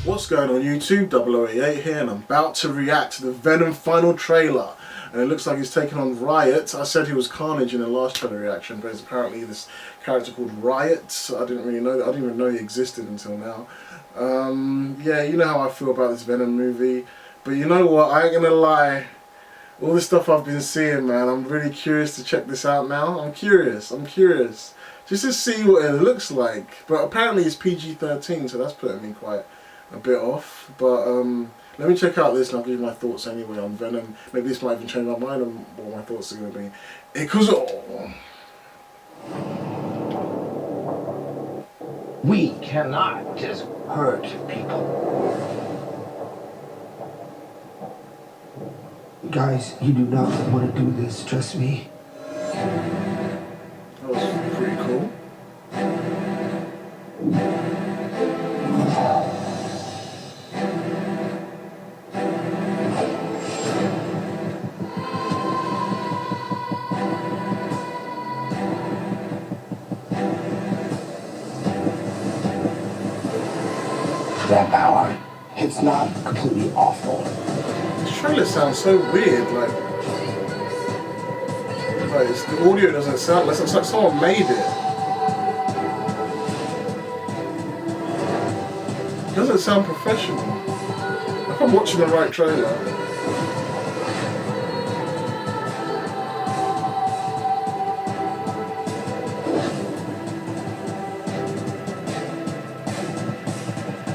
What's going on YouTube? 0088 here, and I'm about to react to the Venom final trailer. And it looks like he's taking on Riot. I said he was Carnage in the last trailer reaction, but it's apparently this character called Riot. I didn't really know that. I didn't even know he existed until now. Yeah, you know how I feel about this Venom movie. But you know what? I ain't gonna lie. All this stuff I've been seeing, man, I'm really curious to check this out now. I'm curious. Just to see what it looks like. But apparently it's PG-13, so that's putting me quite a bit off. But let me check out this and I'll give you my thoughts anyway on Venom. Maybe this might even change my mind on what my thoughts are going to be. We cannot just hurt people. Guys, you do not want to do this, trust me. That was pretty cool. That power, it's not completely awful. The trailer sounds so weird, like the audio doesn't sound like it's like someone made it. It doesn't sound professional. Like I'm watching the right trailer.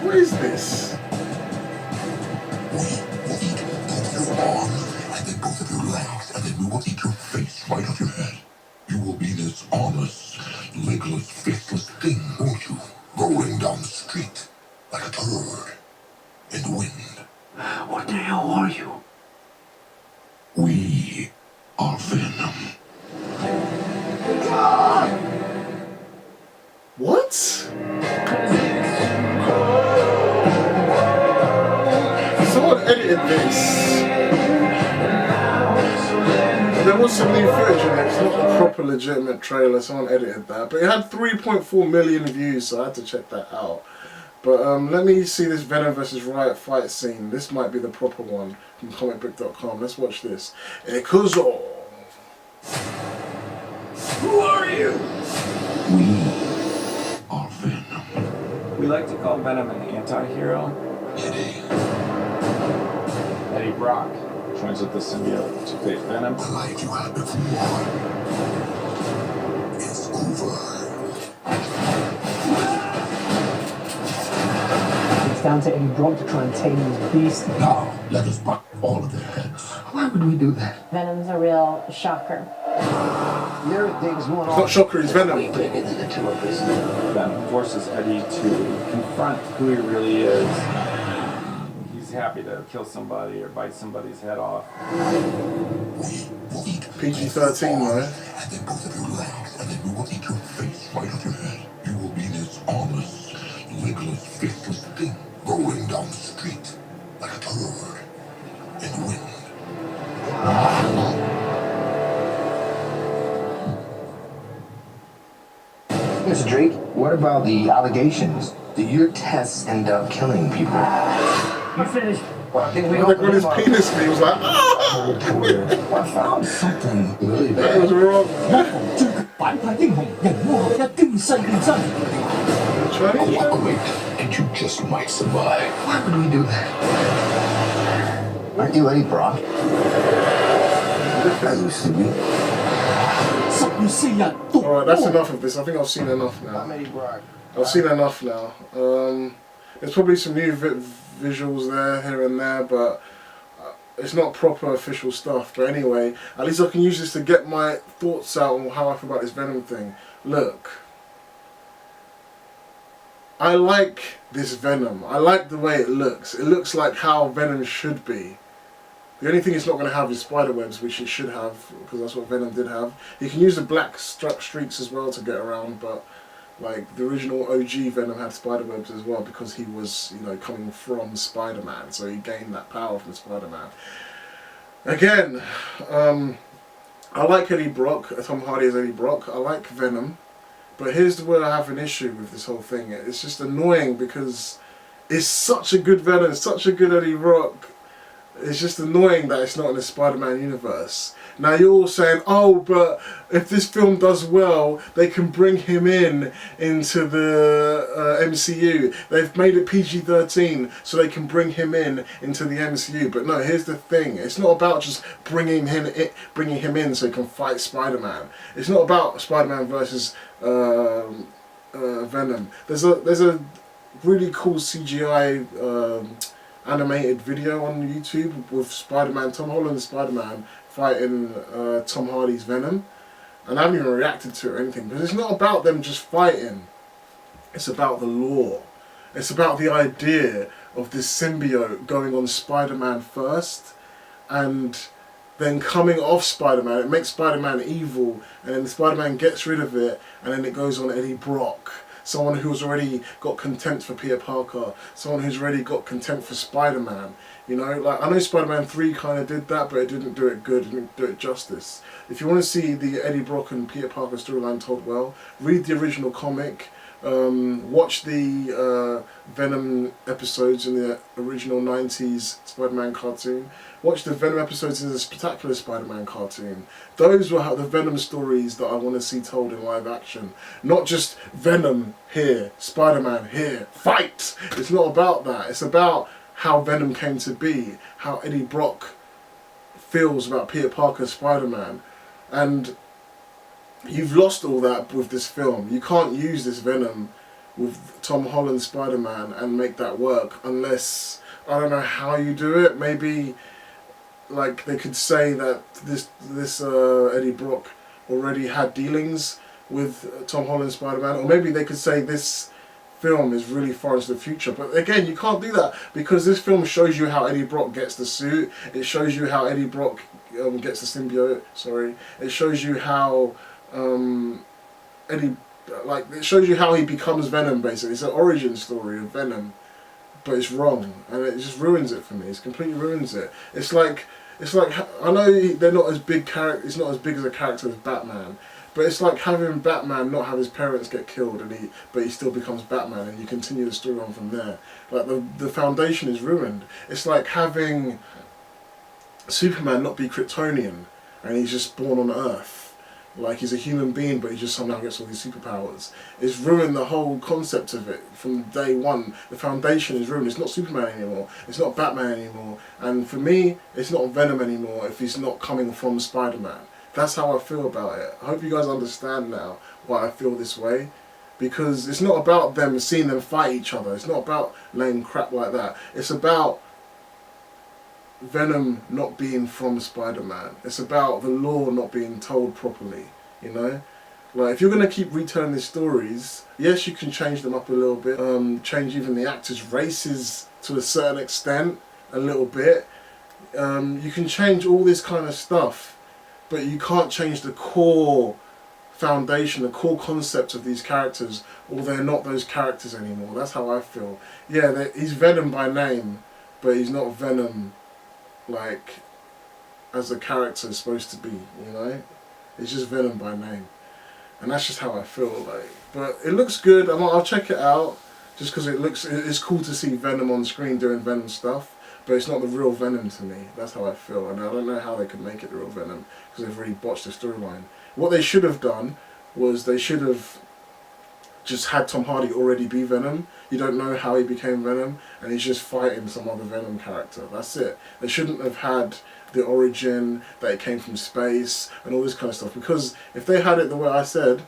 What is this? And then both of your legs, and then we will eat your face right off your head. You will be this armless, legless, faceless thing, won't you? Rolling down the street like a turd in the wind. What the hell are you? We are Venom. What? Someone edited this. There was some new footage in it. It's not a proper legitimate trailer. Someone edited that, but it had 3.4 million views, so I had to check that out. But let me see this Venom vs. Riot fight scene. This might be the proper one from comicbook.com. Let's watch this. Ekuzo. Who are you? We are Venom. We like to call Venom an anti-hero. Eddie Brock joins with the symbiote to face Venom. The life you had before is over. It's down to Eddie Brock to try and tame this beast. Now, let us buck all of their heads. Why would we do that? Venom's a real shocker. There are things going It's not Shocker, it's Venom. way bigger than the two of us. Venom forces Eddie to confront who he really is. He's happy to kill somebody or bite somebody's head off. PG-13, though. And then both of your legs, and then we will eat your face right off your head. You will be this armless, legless, faceless thing rolling down the street like a turd in the wind. Mr. Drake, what about the allegations? Did your tests end up killing people? You finished. Well, I think we Like when his penis, he was like, ah! I found something really That was bad. wrong. 反派英雄，人魔合一，驚世變身。 Chinese? Cooperate, and you just might survive. Why would we do that? Aren't you Eddie Brock? I used to be. 十月4日獨 Alright, that's enough of this. I think I've seen enough now. I'm Eddie Brock. I've seen enough now. There's probably some new visuals there, here and there, but it's not proper official stuff. But anyway, at least I can use this to get my thoughts out on how I feel about this Venom thing. Look, I like this Venom. I like the way it looks. It looks like how Venom should be. The only thing it's not going to have is spider webs, which it should have, because that's what Venom did have. You can use the black streaks as well to get around, but like the original OG Venom had spider webs as well, because he was, you know, coming from Spider-Man, so he gained that power from Spider-Man. Again, I like Eddie Brock, Tom Hardy as Eddie Brock. I like Venom. But here's where I have an issue with this whole thing. It's just annoying because it's such a good Venom, such a good Eddie Brock. It's just annoying that it's not in the Spider-Man universe. Now you're all saying, oh, but if this film does well, they can bring him into the MCU. They've made it PG-13, so they can bring him into the MCU. But no, here's the thing: it's not about just bringing him in so he can fight Spider-Man. It's not about Spider-Man versus Venom. There's a really cool CGI animated video on YouTube with Spider-Man, Tom Holland's Spider-Man fighting Tom Hardy's Venom, and I haven't even reacted to it or anything, because it's not about them just fighting. It's about the lore. It's about the idea of this symbiote going on Spider-Man first and then coming off Spider-Man. It makes Spider-Man evil, and then Spider-Man gets rid of it, and then it goes on Eddie Brock. Someone who's already got contempt for Peter Parker, someone who's already got contempt for Spider-Man. You know, like, I know Spider-Man 3 kind of did that, but it didn't do it good, it didn't do it justice. If you want to see the Eddie Brock and Peter Parker storyline told well, read the original comic, watch the Venom episodes in the original 90s Spider-Man cartoon, watch the Venom episodes in the Spectacular Spider-Man cartoon. Those were the Venom stories that I want to see told in live action. Not just Venom here, Spider-Man here, fight! It's not about that. It's about how Venom came to be, how Eddie Brock feels about Peter Parker, Spider-Man. And you've lost all that with this film. You can't use this Venom with Tom Holland Spider-Man and make that work unless, I don't know how you do it. Maybe like they could say that this Eddie Brock already had dealings with Tom Holland Spider-Man, or maybe they could say this film is really far into the future. But again, you can't do that because this film shows you how Eddie Brock gets the suit. It shows you how Eddie Brock gets the symbiote. Sorry, it shows you how it shows you how he becomes Venom. Basically, it's an origin story of Venom, but it's wrong, and it just ruins it for me. It completely ruins it. It's like I know they're not as big character. It's not as big as a character as Batman. But it's like having Batman not have his parents get killed, but he still becomes Batman, and you continue the story on from there. Like the foundation is ruined. It's like having Superman not be Kryptonian, and he's just born on Earth. Like he's a human being, but he just somehow gets all these superpowers. It's ruined the whole concept of it from day one. The foundation is ruined. It's not Superman anymore. It's not Batman anymore. And for me, it's not Venom anymore if he's not coming from Spider-Man. That's how I feel about it. I hope you guys understand now why I feel this way. Because it's not about them seeing them fight each other. It's not about lame crap like that. It's about Venom not being from Spider-Man. It's about the lore not being told properly, you know? Like, if you're going to keep retelling these stories, yes, you can change them up a little bit. Change even the actors' races to a certain extent, a little bit. You can change all this kind of stuff. But you can't change the core foundation, the core concept of these characters, or they're not those characters anymore. That's how I feel. Yeah, he's Venom by name, but he's not Venom, like, as a character is supposed to be, you know? It's just Venom by name. And that's just how I feel, like. But it looks good. I'll check it out, just because it's cool to see Venom on screen doing Venom stuff. But it's not the real Venom to me. That's how I feel. And I don't know how they could make it the real Venom, because they've really botched the storyline. What they should have done was they should have just had Tom Hardy already be Venom. You don't know how he became Venom, and he's just fighting some other Venom character. That's it. They shouldn't have had the origin, that it came from space, and all this kind of stuff. Because if they had it the way I said,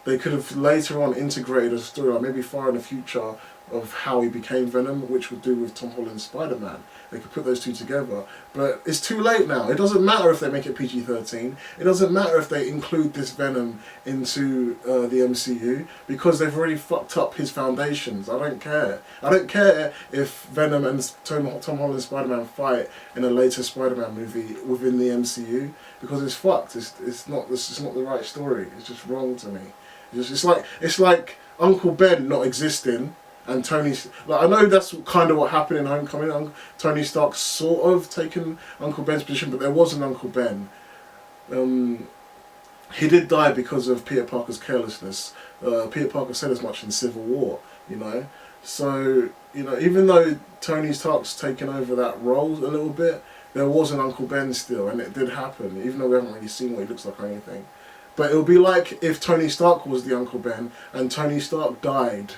they could have later on integrated a storyline, maybe far in the future, of how he became Venom, which would do with Tom Holland's Spider-Man. They could put those two together. But it's too late now. It doesn't matter if they make it PG-13. It doesn't matter if they include this Venom into the MCU, because they've already fucked up his foundations. I don't care. I don't care if Venom and Tom Holland's Spider-Man fight in a later Spider-Man movie within the MCU, because it's fucked. It's not the right story. It's just wrong to me. It's like Uncle Ben not existing. And Tony, like, I know that's kind of what happened in Homecoming. Tony Stark sort of taken Uncle Ben's position, but there was an Uncle Ben. he did die because of Peter Parker's carelessness. Peter Parker said as much in Civil War, you know. So, you know, even though Tony Stark's taken over that role a little bit, there was an Uncle Ben still, and it did happen, even though we haven't really seen what he looks like or anything. But it would be like if Tony Stark was the Uncle Ben, and Tony Stark died,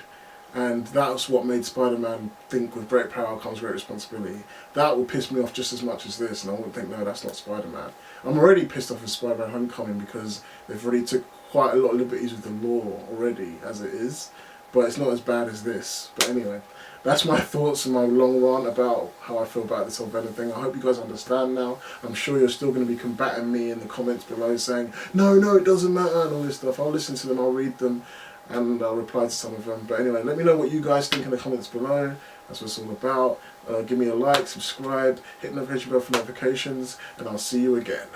and that's what made Spider-Man think with great power comes great responsibility. That would piss me off just as much as this, and I wouldn't think, no, that's not Spider-Man. I'm already pissed off with Spider-Man Homecoming because they've already took quite a lot of liberties with the law already, as it is. But it's not as bad as this. But anyway, that's my thoughts and my long rant about how I feel about this whole Venom thing. I hope you guys understand now. I'm sure you're still going to be combating me in the comments below saying, no, it doesn't matter, and all this stuff. I'll listen to them, I'll read them, and I'll reply to some of them. But anyway, let me know what you guys think in the comments below. That's what it's all about. Give me a like, subscribe, hit the notification bell for notifications, and I'll see you again.